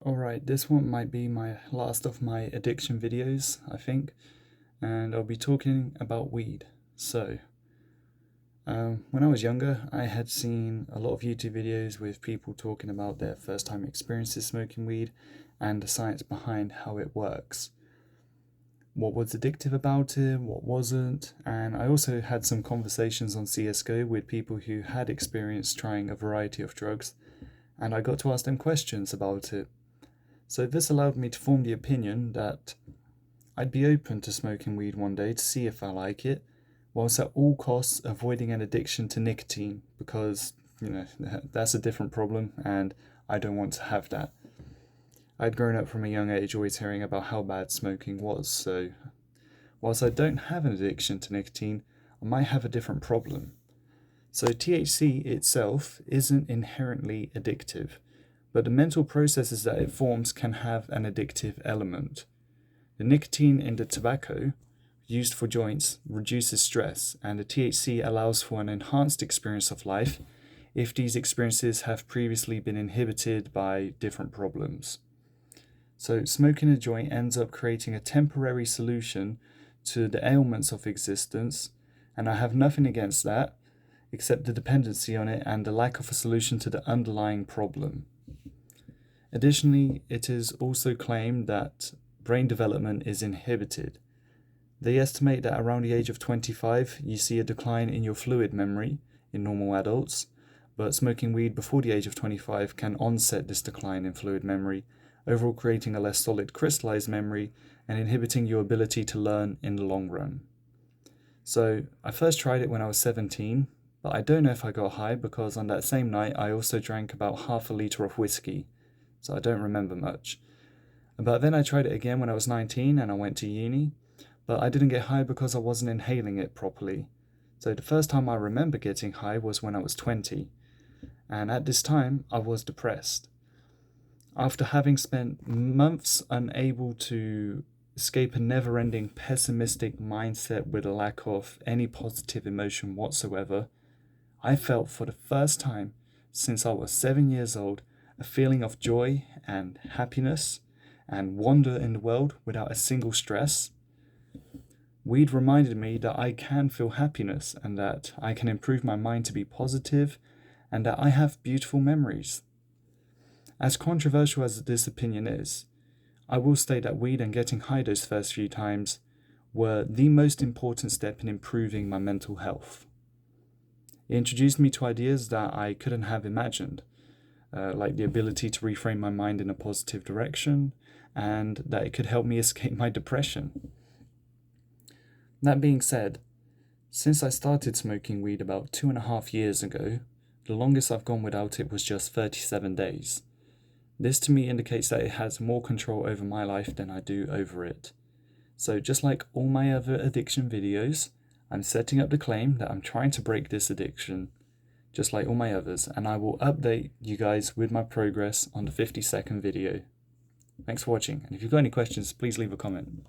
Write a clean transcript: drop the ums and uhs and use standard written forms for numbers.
Alright, this one might be my last of my addiction videos, I think, and I'll be talking about weed. When I was younger, I had seen a lot of YouTube videos with people talking about their first time experiences smoking weed and the science behind how it works. What was addictive about it, what wasn't, and I also had some conversations on CSGO with people who had experienced trying a variety of drugs, and I got to ask them questions about it. So this allowed me to form the opinion that I'd be open to smoking weed one day to see if I like it, whilst at all costs avoiding an addiction to nicotine because, that's a different problem and I don't want to have that. I'd grown up from a young age always hearing about how bad smoking was, so whilst I don't have an addiction to nicotine, I might have a different problem. So THC itself isn't inherently addictive, but the mental processes that it forms can have an addictive element. The nicotine in the tobacco used for joints reduces stress, and the THC allows for an enhanced experience of life if these experiences have previously been inhibited by different problems. So smoking a joint ends up creating a temporary solution to the ailments of existence, and I have nothing against that, except the dependency on it and the lack of a solution to the underlying problem. Additionally, it is also claimed that brain development is inhibited. They estimate that around the age of 25, you see a decline in your fluid memory in normal adults, but smoking weed before the age of 25 can onset this decline in fluid memory, overall creating a less solid crystallized memory and inhibiting your ability to learn in the long run. So I first tried it when I was 17, but I don't know if I got high because on that same night I also drank about half a litre of whiskey, so I don't remember much. But then I tried it again when I was 19 and I went to uni, but I didn't get high because I wasn't inhaling it properly. So the first time I remember getting high was when I was 20, and at this time I was depressed. After having spent months unable to escape a never-ending pessimistic mindset with a lack of any positive emotion whatsoever, I felt for the first time since I was 7 years old a feeling of joy and happiness and wonder in the world without a single stress. Weed reminded me that I can feel happiness and that I can improve my mind to be positive and that I have beautiful memories. As controversial as this opinion is, I will state that weed and getting high those first few times were the most important step in improving my mental health. It introduced me to ideas that I couldn't have imagined, like the ability to reframe my mind in a positive direction, and that it could help me escape my depression. That being said, since I started smoking weed about 2.5 years ago, the longest I've gone without it was just 37 days. This to me indicates that it has more control over my life than I do over it. So just like all my other addiction videos, I'm setting up the claim that I'm trying to break this addiction, just like all my others, and I will update you guys with my progress on the 50-second video. Thanks for watching, and if you've got any questions, please leave a comment.